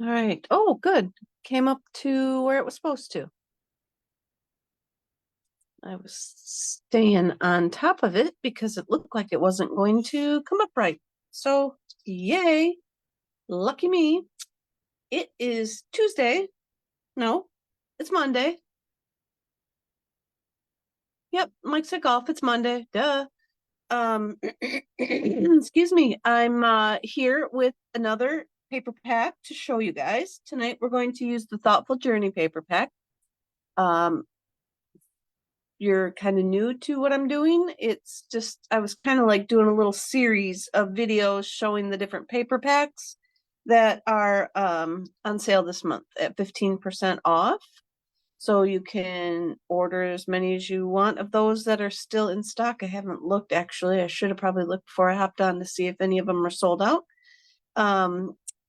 All right. Oh, good. Came up to where it was supposed to. I was staying on top of it because it looked like it wasn't going to come up right. So, yay. Lucky me. It is Tuesday. No, it's Monday. Yep, Mike said golf. It's Monday. Duh. Excuse me. I'm here with another paper pack to show you guys. Tonight we're going to use the Thoughtful Journey paper pack. Um, you're kind of new to what I'm doing. It's just, I was kind of like doing a little series of videos showing the different paper packs that are on sale this month at 15% off. So you can order as many as you want of those that are still in stock. I haven't looked actually. I should have probably looked before I hopped on to see if any of them are sold out.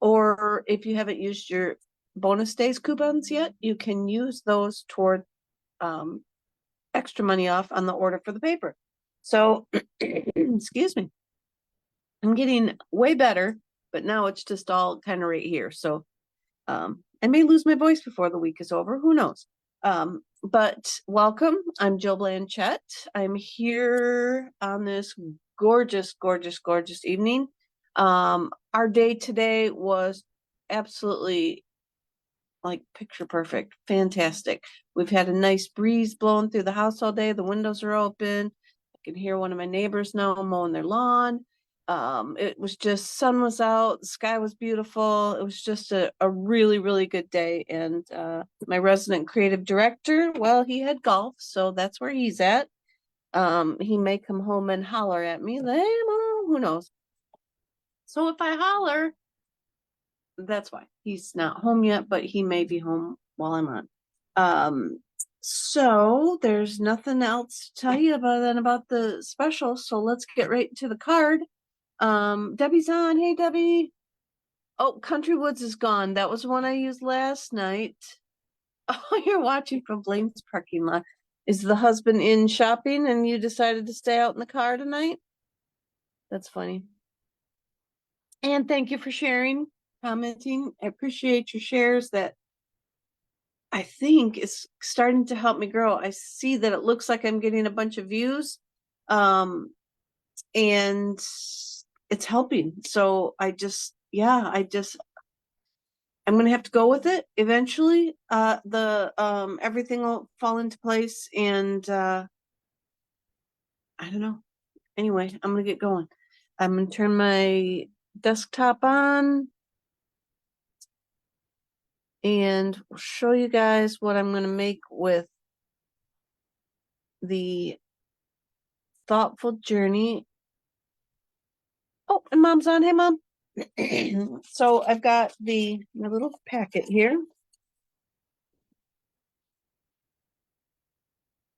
Or if you haven't used your bonus days coupons yet, you can use those toward extra money off on the order for the paper. So, excuse me, I'm getting way better, but now it's just all kind of right here. So, I may lose my voice before the week is over. Who knows? But welcome. I'm Jill Blanchette. I'm here on this gorgeous, gorgeous, gorgeous evening. Our day today was absolutely like picture perfect, fantastic. We've had a nice breeze blowing through the house all day. The windows are open. I can hear one of my neighbors now mowing their lawn. It was just, sun was out, the sky was beautiful. It was just a really, really good day. And my resident creative director, well, he had golf, so that's where he's at. He may come home and holler at me, hey, Mom, who knows? So if I holler, that's why he's not home yet, but he may be home while I'm on. So there's nothing else to tell you about the special. So let's get right to the card. Debbie's on. Hey, Debbie. Oh, Country Woods is gone. That was one I used last night. Oh, you're watching from Blaine's parking lot. Is the husband in shopping and you decided to stay out in the car tonight? That's funny. And thank you for sharing, commenting. I appreciate your shares. That I think is starting to help me grow. I see that it looks like I'm getting a bunch of views, and it's helping. So I'm going to have to go with it eventually. Everything will fall into place, and I don't know. Anyway, I'm going to get going. I'm going to turn my desktop on and show you guys what I'm going to make with the Thoughtful Journey. Oh, and Mom's on. Hey, Mom. So I've got my little packet here.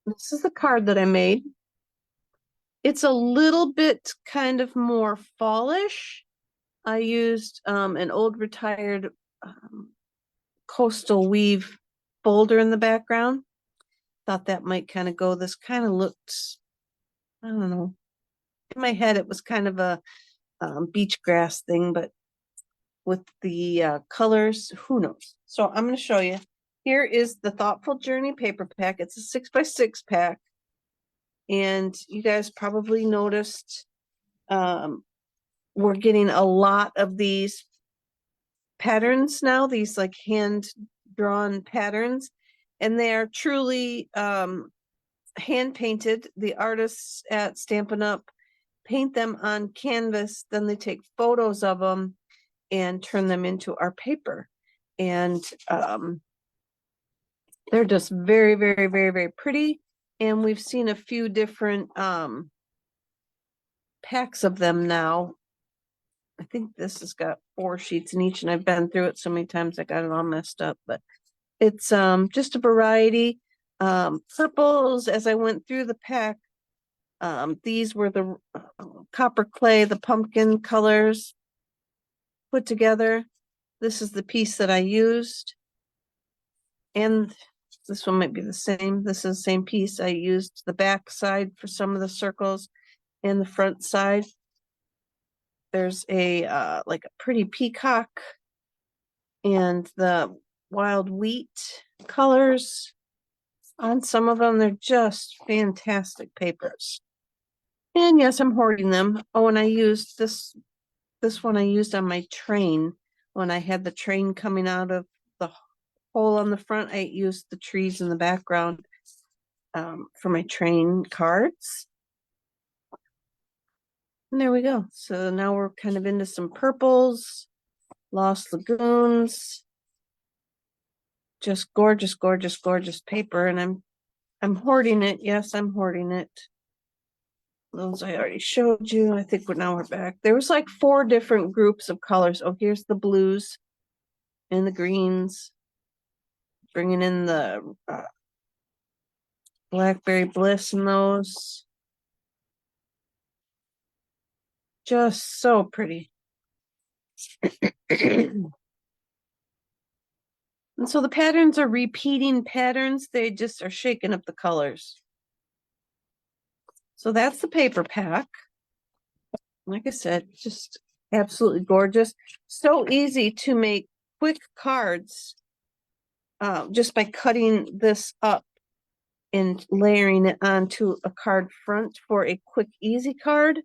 This is the card that I made. It's a little bit kind of more fallish. I used an old retired coastal weave folder in the background. Thought that might kind of go. This kind of looked, I don't know. In my head, it was kind of a beach grass thing, but with the colors, who knows? So I'm going to show you. Here is the Thoughtful Journey paper pack. It's a 6x6 pack. And you guys probably noticed we're getting a lot of these patterns now, these like hand-drawn patterns. And they are truly hand-painted. The artists at Stampin' Up paint them on canvas, then they take photos of them and turn them into our paper. And they're just very, very, very, very pretty. And we've seen a few different packs of them now. I think this has got 4 sheets in each, and I've been through it so many times I got it all messed up, but it's just a variety. Purples, as I went through the pack, these were the copper clay, the pumpkin colors put together. This is the piece that I used. And this one might be the same. This is the same piece. I used the back side for some of the circles and the front side. There's a like a pretty peacock and the wild wheat colors on some of them. They're just fantastic papers. And yes, I'm hoarding them. Oh, and I used this one I used on my train when I had the train coming out of the hole on the front. I used the trees in the background for my train cards. And there we go. So now we're kind of into some purples, Lost Lagoons. Just gorgeous, gorgeous, gorgeous paper. And I'm hoarding it. Yes, I'm hoarding it. Those I already showed you. I think now we're back. There was like 4 different groups of colors. Oh, here's the blues and the greens. Bringing in the Blackberry Bliss in those. Just so pretty. And so the patterns are repeating patterns. They just are shaking up the colors. So that's the paper pack. Like I said, just absolutely gorgeous. So easy to make quick cards just by cutting this up and layering it onto a card front for a quick, easy card.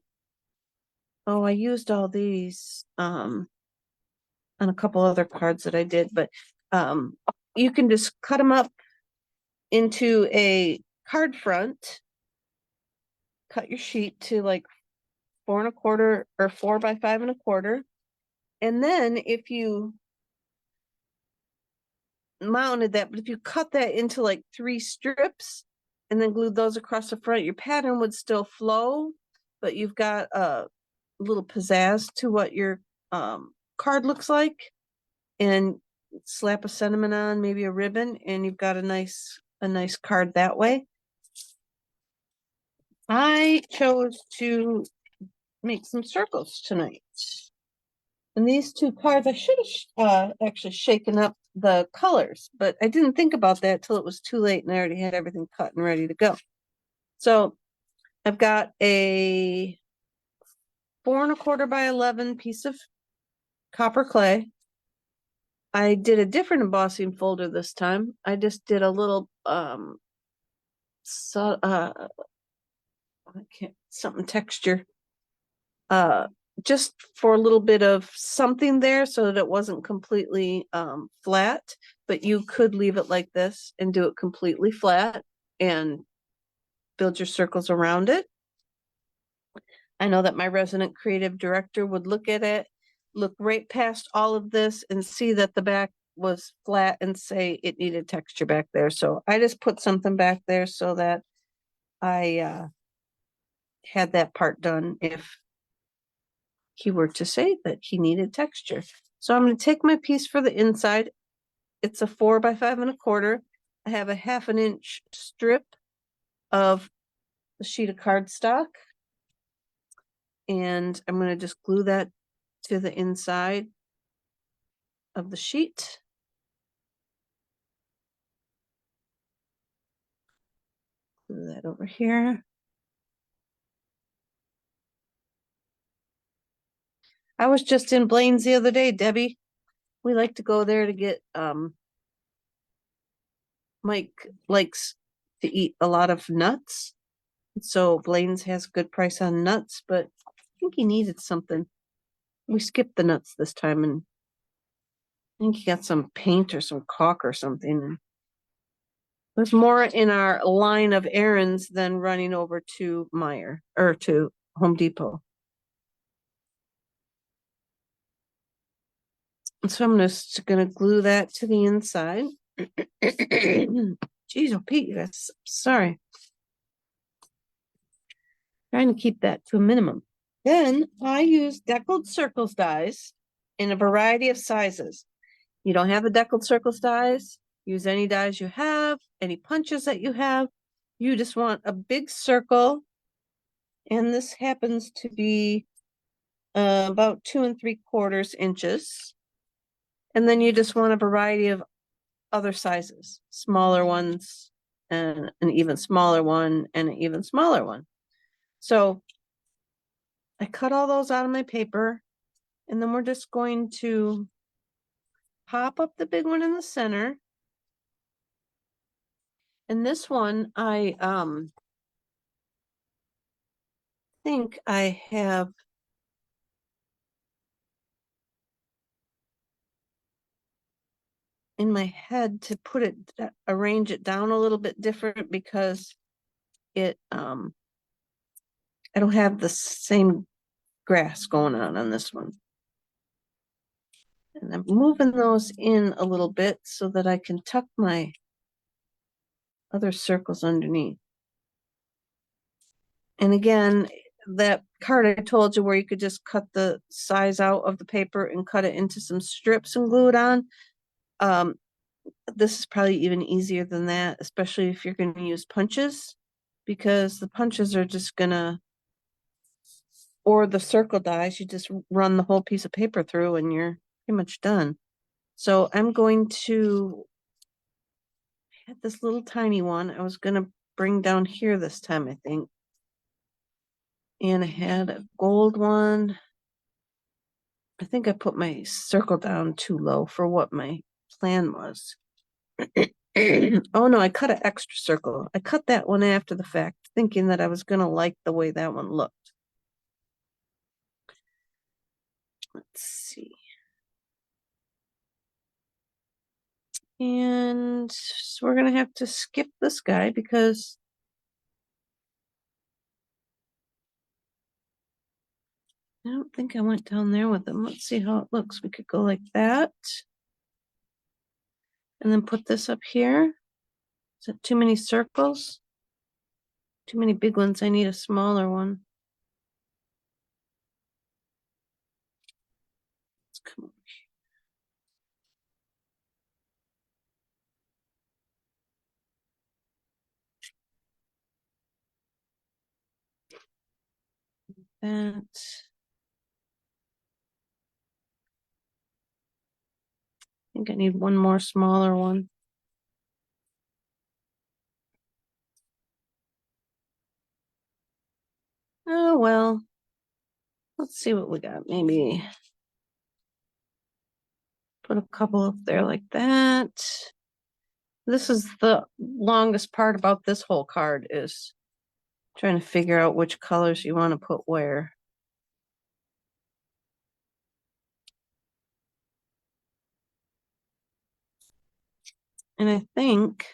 Oh, I used all these on a couple other cards that I did, but you can just cut them up into a card front, cut your sheet to like 4 1/4 or 4 by 5 1/4. And then if you mounted that, but if you cut that into like 3 strips and then glued those across the front, your pattern would still flow, but you've got a little pizzazz to what your card looks like. And slap a sentiment on, maybe a ribbon, and you've got a nice card that way. I chose to make some circles tonight. And these 2 cards, I should have actually shaken up the colors, but I didn't think about that till it was too late and I already had everything cut and ready to go. So I've got a 4 1/4 by 11 piece of copper clay. I did a different embossing folder this time. I just did a little something texture just for a little bit of something there so that it wasn't completely flat, but you could leave it like this and do it completely flat and build your circles around it. I know that my resident creative director would look at it, look right past all of this and see that the back was flat and say it needed texture back there. So I just put something back there so that I had that part done if he were to say that he needed texture. So I'm going to take my piece for the inside. It's a 4 by 5 1/4. I have a 1/2 inch strip of a sheet of cardstock. And I'm going to just glue that to the inside of the sheet. Glue that over here. I was just in Blaine's the other day, Debbie. We like to go there to get Mike likes to eat a lot of nuts. So Blaine's has a good price on nuts, but I think he needed something. We skipped the nuts this time, and I think he got some paint or some caulk or something. There's more in our line of errands than running over to Meijer or to Home Depot. So I'm just gonna glue that to the inside. Geez, oh Pete, that's sorry. Trying to keep that to a minimum. Then I use deckled circles dies in a variety of sizes. You don't have the deckled circles dies, use any dies you have, any punches that you have. You just want a big circle, and this happens to be about 2 3/4 inches. And then you just want a variety of other sizes, smaller ones, and an even smaller one, and an even smaller one. So I cut all those out of my paper, and then we're just going to pop up the big one in the center. And this one, I think I have in my head to put it, arrange it down a little bit different because it, I don't have the same grass going on this one. And I'm moving those in a little bit so that I can tuck my other circles underneath. And again, that card I told you where you could just cut the size out of the paper and cut it into some strips and glue it on. This is probably even easier than that, especially if you're going to use punches, because the punches are just gonna, or the circle dies, you just run the whole piece of paper through and you're pretty much done. So I'm going to, I had this little tiny one I was gonna bring down here this time, I think. And I had a gold one. I think I put my circle down too low for what my plan was. Oh no, I cut an extra circle. I cut that one after the fact, thinking that I was gonna like the way that one looked. Let's see. And so we're gonna have to skip this guy because I don't think I went down there with them. Let's see how it looks. We could go like that. And then put this up here. Is that too many circles? Too many big ones. I need a smaller one. Let's come over here. That. I think I need one more smaller one. Oh, well. Let's see what we got. Maybe put a couple up there like that. This is the longest part about this whole card is trying to figure out which colors you want to put where. And I think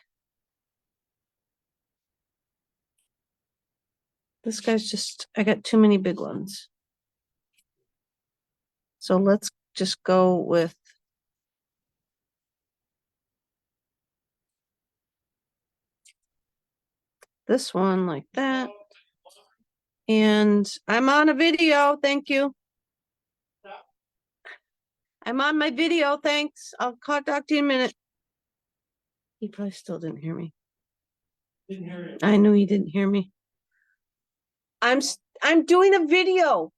this guy's just, I got too many big ones. So let's just go with this one like that. And I'm on a video. Thank you. I'm on my video. Thanks. I'll talk to you in a minute. He probably still didn't hear me. Didn't hear you. I knew he didn't hear me. I'm doing a video.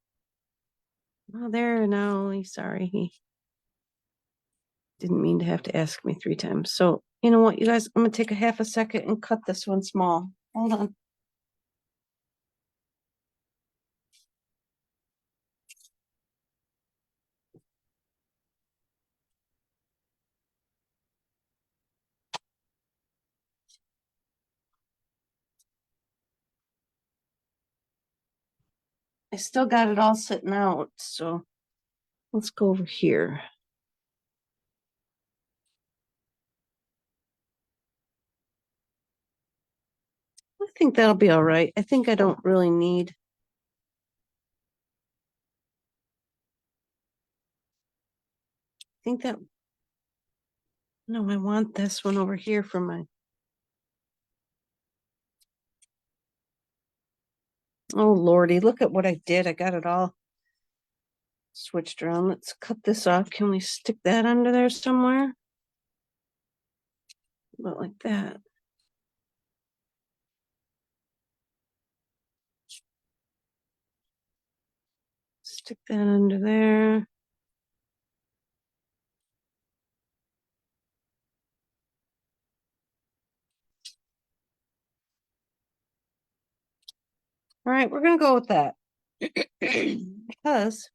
Oh, there now. He's sorry. He didn't mean to have to ask me 3 times. So you know what, you guys, I'm gonna take a half a second and cut this one small. Hold on. I still got it all sitting out, so let's go over here. I think that'll be all right. I think I don't really need. I think that, no, I want this one over here for my. Oh Lordy, look at what I did. I got it all switched around. Let's cut this off. Can we stick that under there somewhere? About like that. Stick that under there. All right, we're gonna go with that. Because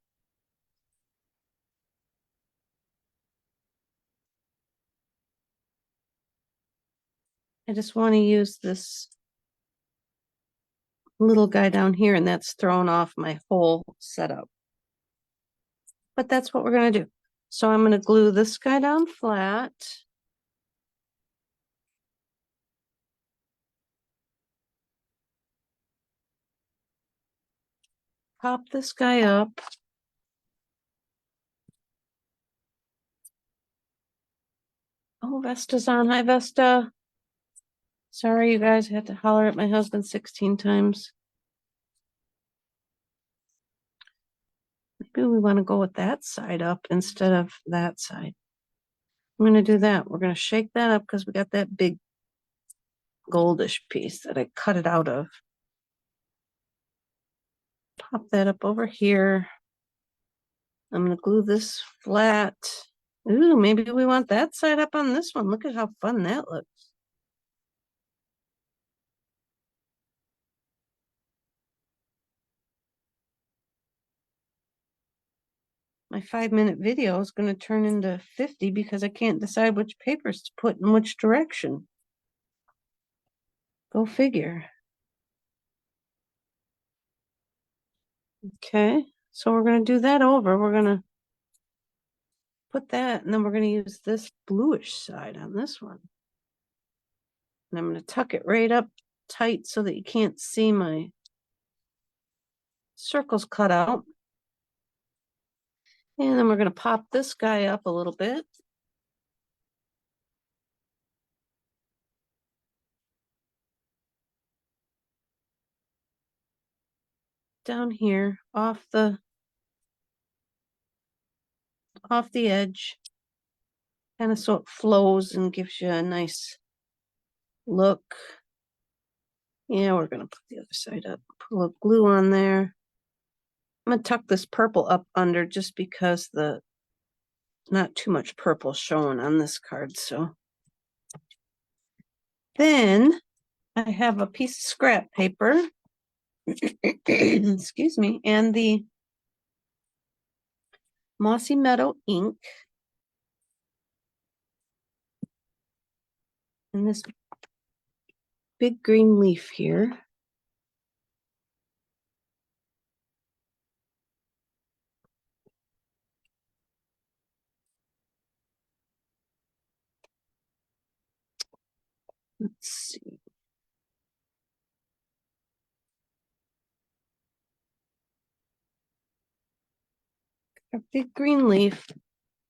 I just want to use this little guy down here, and that's thrown off my whole setup. But that's what we're going to do. So I'm going to glue this guy down flat. Pop this guy up. Oh, Vesta's on. Hi, Vesta. Sorry, you guys had to holler at my husband 16 times. Maybe we want to go with that side up instead of that side. I'm going to do that. We're going to shake that up because we got that big goldish piece that I cut it out of. Pop that up over here. I'm going to glue this flat. Ooh, maybe we want that side up on this one. Look at how fun that looks. My 5-minute video is going to turn into 50 because I can't decide which papers to put in which direction. Go figure. Okay, so we're going to do that over. We're going to put that, and then we're going to use this bluish side on this one. And I'm going to tuck it right up tight so that you can't see my circles cut out. And then we're going to pop this guy up a little bit. Down here off the edge, kind of so it flows and gives you a nice look. Yeah, we're gonna put the other side up. Put a little glue on there. I'm gonna tuck this purple up under just because the not too much purple showing on this card. So then I have a piece of scrap paper. Excuse me, and the Mossy Meadow ink. And this big green leaf here. Let's see. A big green leaf.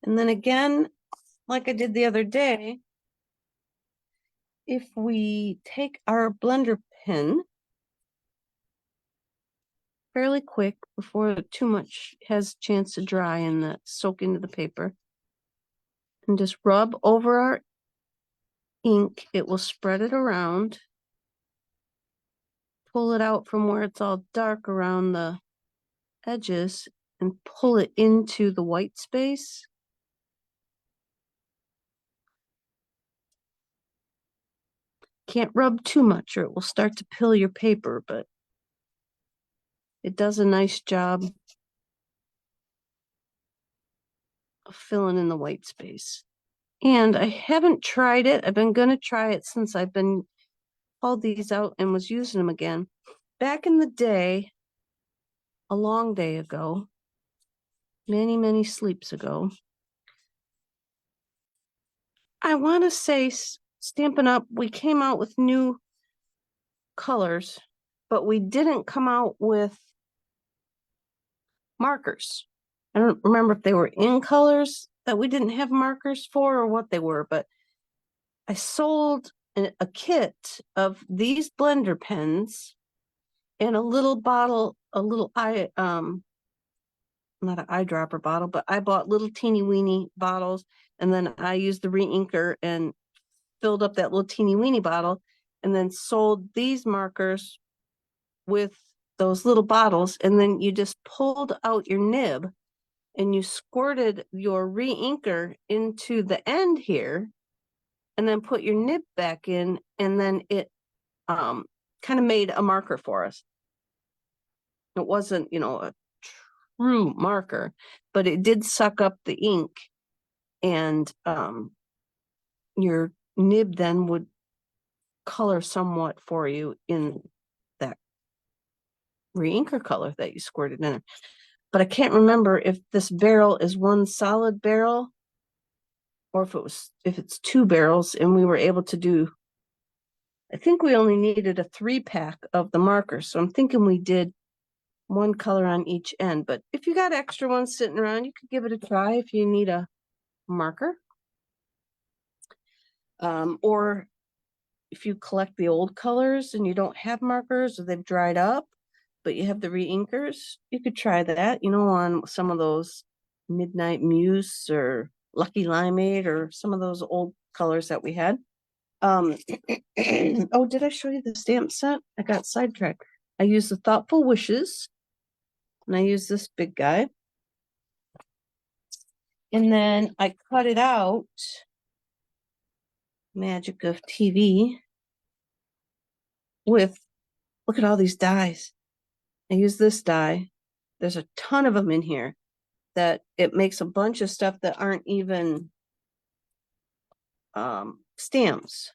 And then again, like I did the other day, if we take our blender pen fairly quick before too much has a chance to dry and soak into the paper, and just rub over our ink, it will spread it around. Pull it out from where it's all dark around the edges and pull it into the white space. Can't rub too much or it will start to pill your paper, but it does a nice job of filling in the white space. And I haven't tried it. I've been going to try it since I've been pulled these out and was using them again. Back in the day, a long day ago, many, many sleeps ago, I want to say Stampin' Up, we came out with new colors, but we didn't come out with markers. I don't remember if they were in colors that we didn't have markers for or what they were, but I sold a kit of these blender pens in a little bottle, a little not an eyedropper bottle, but I bought little teeny weeny bottles, and then I used the re-inker and filled up that little teeny weeny bottle, and then sold these markers with those little bottles, and then you just pulled out your nib and you squirted your re-inker into the end here, and then put your nib back in, and then it kind of made a marker for us. It wasn't, a true marker, but it did suck up the ink, and your nib then would color somewhat for you in that re-inker color that you squirted in. But I can't remember if this barrel is one solid barrel or if it's two barrels, and we were able to do, I think we only needed a 3-pack of the markers. So I'm thinking we did one color on each end. But if you got extra ones sitting around, you could give it a try if you need a marker. Or if you collect the old colors and you don't have markers or they've dried up, but you have the re-inkers, you could try that, on some of those Midnight Muse or Lucky Limeade or some of those old colors that we had. Oh, did I show you the stamp set? I got sidetracked. I used the Thoughtful Wishes, and I used this big guy. And then I cut it out, magic of TV, with, look at all these dies. I use this die. There's a ton of them in here that it makes a bunch of stuff that aren't even stamps.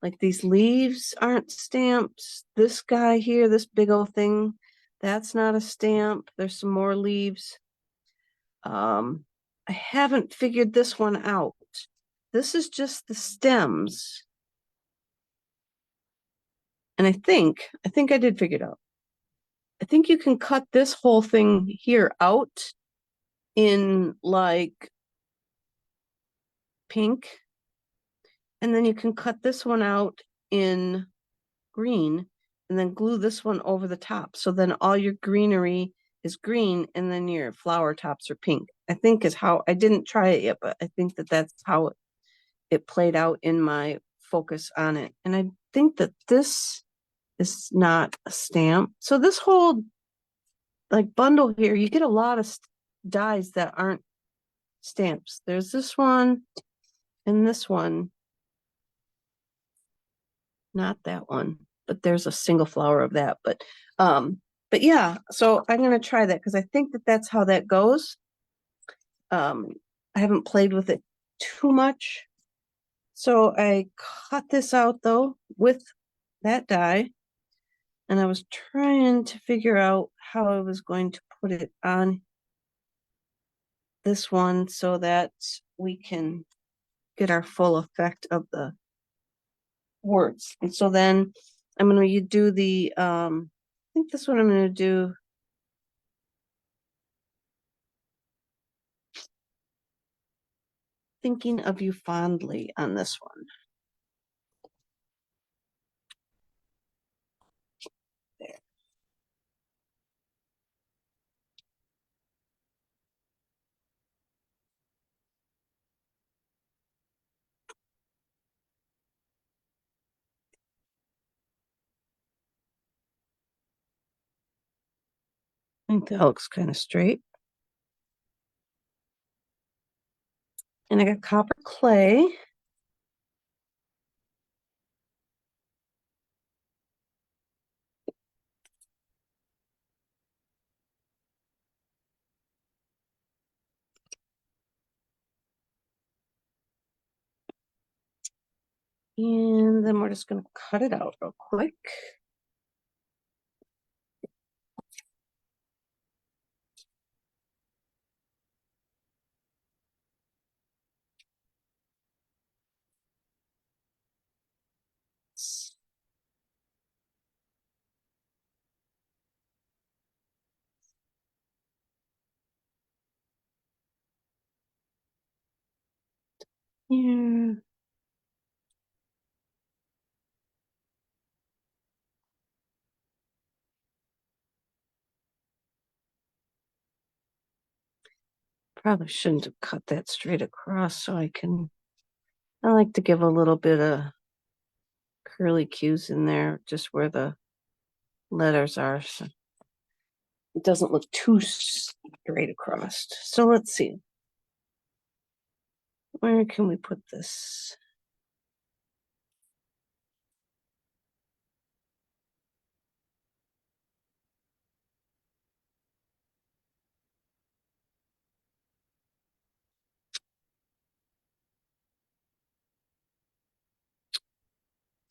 Like these leaves aren't stamps. This guy here, this big old thing, that's not a stamp. There's some more leaves. I haven't figured this one out. This is just the stems. And I think I did figure it out. I think you can cut this whole thing here out in like pink. And then you can cut this one out in green and then glue this one over the top. So then all your greenery is green and then your flower tops are pink. I think is how, I didn't try it yet, but I think that's how it played out in my focus on it. And I think that this is not a stamp. So this whole like bundle here, you get a lot of dies that aren't stamps. There's this one and this one. Not that one, but there's a single flower of that. But yeah, so I'm gonna try that because I think that's how that goes. I haven't played with it too much. So I cut this out though with that die, and I was trying to figure out how I was going to put it on this one so that we can get our full effect of the words. And so then I'm going to do the, I think this one I'm going to do Thinking of You Fondly on this one. There. I think that looks kind of straight. And I got copper clay. And then we're just going to cut it out real quick. Yeah. Probably shouldn't have cut that straight across so I like to give a little bit of curly cues in there just where the letters are. So it doesn't look too straight across. So let's see. Where can we put this?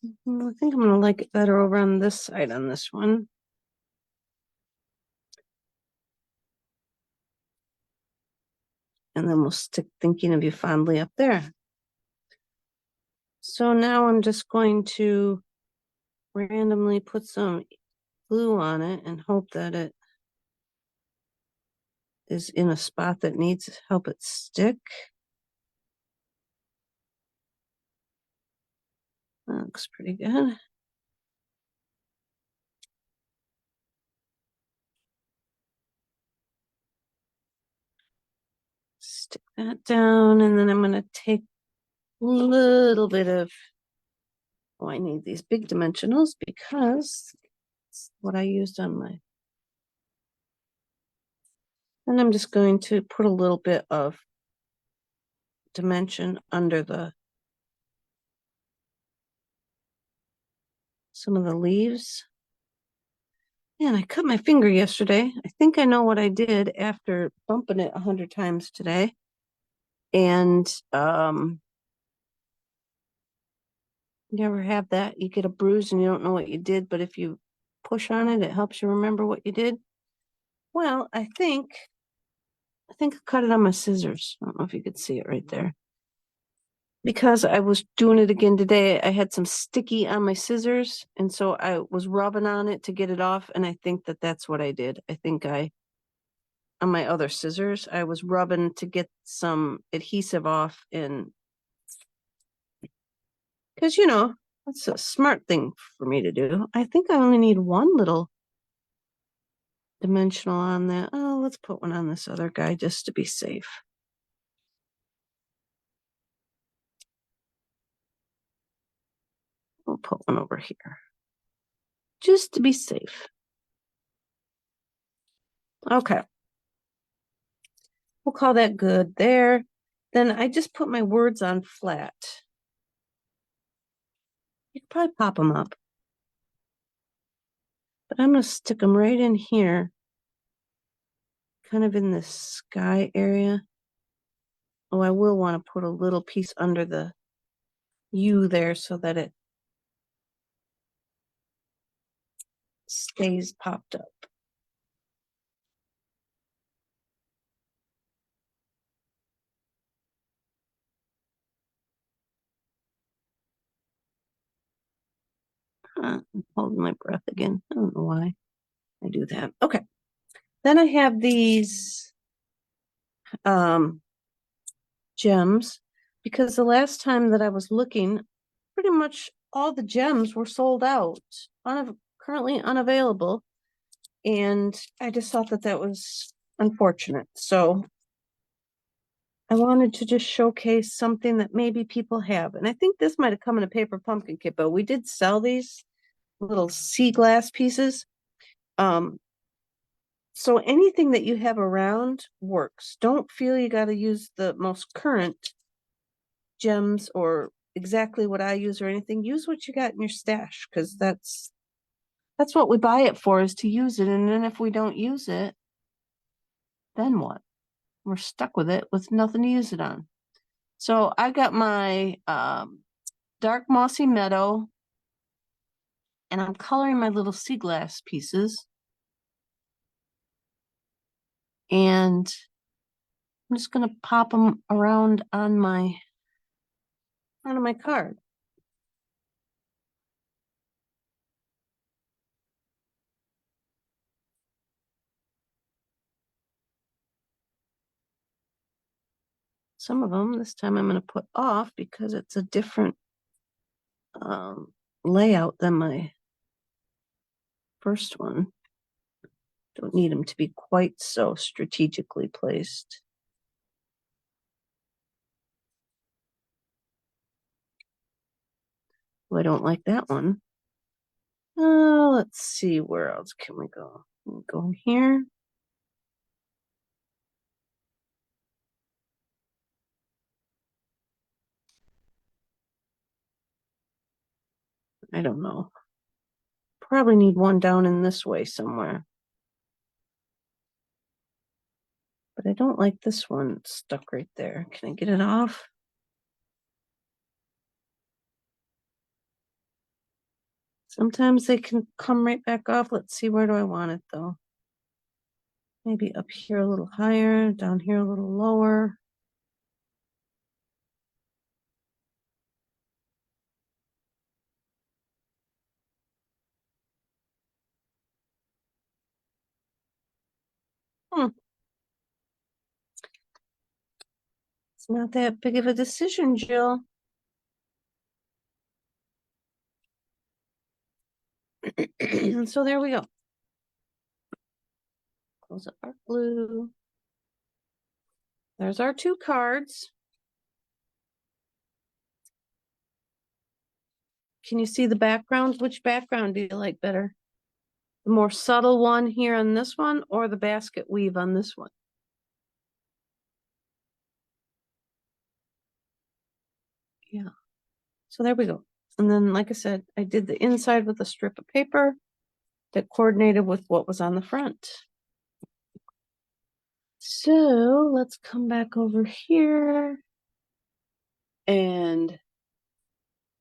I think I'm gonna like it better over on this side on this one. And then we'll stick thinking of you fondly up there. So now I'm just going to randomly put some glue on it and hope that it is in a spot that needs help it stick. That looks pretty good. Stick that down, and then I'm going to take a little bit of, oh, I need these big dimensionals because it's what I used on my, and I'm just going to put a little bit of dimension under some of the leaves. Man, I cut my finger yesterday. I think I know what I did after bumping it 100 times today. And you ever have that? You get a bruise and you don't know what you did, but if you push on it, it helps you remember what you did. Well, I think I cut it on my scissors. I don't know if you could see it right there. Because I was doing it again today, I had some sticky on my scissors, and so I was rubbing on it to get it off, and I think that's what I did. I think on my other scissors, I was rubbing to get some adhesive off, and because that's a smart thing for me to do. I think I only need one little dimensional on that. Oh, let's put one on this other guy just to be safe. We'll put one over here just to be safe. Okay. We'll call that good there. Then I just put my words on flat. You could probably pop them up. But I'm going to stick them right in here, kind of in the sky area. Oh, I will want to put a little piece under the U there so that it stays popped up. I'm holding my breath again. I don't know why I do that. Okay. Then I have these gems, because the last time that I was looking, pretty much all the gems were sold out, currently unavailable. And I just thought that was unfortunate. So I wanted to just showcase something that maybe people have. And I think this might have come in a paper pumpkin kit, but we did sell these little sea glass pieces. So anything that you have around works. Don't feel you got to use the most current gems or exactly what I use or anything. Use what you got in your stash, because that's what we buy it for, is to use it. And then if we don't use it, then what? We're stuck with it with nothing to use it on. So I got my dark mossy meadow, and I'm coloring my little sea glass pieces. And I'm just going to pop them around on my front of my card. Some of them this time I'm going to put off because it's a different layout than my first one. Don't need them to be quite so strategically placed. Oh, I don't like that one. Let's see, where else can we go? We'll go here. I don't know. Probably need one down in this way somewhere. But I don't like this one stuck right there. Can I get it off? Sometimes they can come right back off. Let's see, where do I want it though? Maybe up here a little higher, down here a little lower. It's not that big of a decision, Jill. So there we go. Close up our glue. There's our 2 cards. Can you see the background? Which background do you like better? The more subtle one here on this one, or the basket weave on this one? Yeah. So there we go. And then, like I said, I did the inside with a strip of paper that coordinated with what was on the front. So let's come back over here and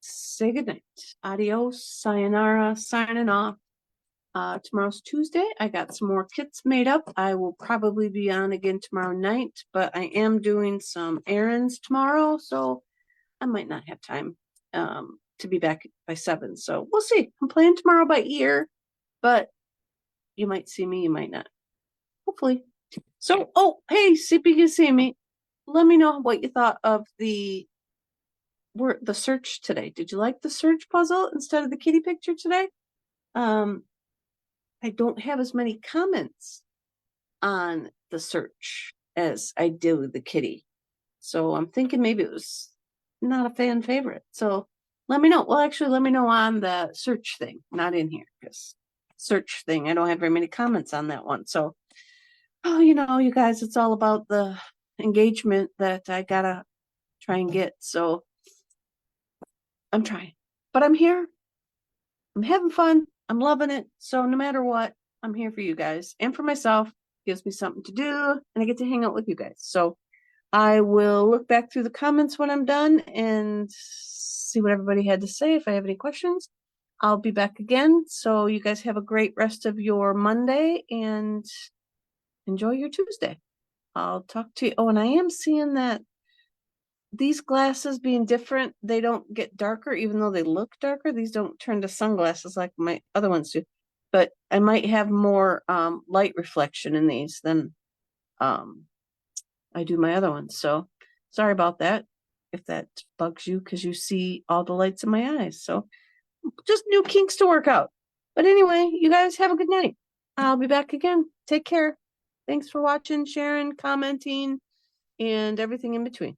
say goodnight. Adios, sayonara, signing off. Tomorrow's Tuesday. I got some more kits made up. I will probably be on again tomorrow night, but I am doing some errands tomorrow, so I might not have time to be back by 7. So we'll see. I'm playing tomorrow by ear, but you might see me, you might not. Hopefully. So, oh, hey, see if you can see me. Let me know what you thought of the search today. Did you like the search puzzle instead of the kitty picture today? I don't have as many comments on the search as I do with the kitty. So I'm thinking maybe it was not a fan favorite. So let me know. Well, actually, let me know on the search thing, not in here, because search thing, I don't have very many comments on that one. So, oh, you guys, it's all about the engagement that I gotta try and get. So I'm trying, but I'm here. I'm having fun. I'm loving it. So no matter what, I'm here for you guys and for myself. Gives me something to do, and I get to hang out with you guys. So I will look back through the comments when I'm done and see what everybody had to say. If I have any questions, I'll be back again. So you guys have a great rest of your Monday and enjoy your Tuesday. I'll talk to you. Oh, and I am seeing that these glasses being different, they don't get darker, even though they look darker. These don't turn to sunglasses like my other ones do. But I might have more light reflection in these than I do my other ones. So sorry about that if that bugs you, because you see all the lights in my eyes. So just new kinks to work out. But anyway, you guys have a good night. I'll be back again. Take care. Thanks for watching, sharing, commenting, and everything in between.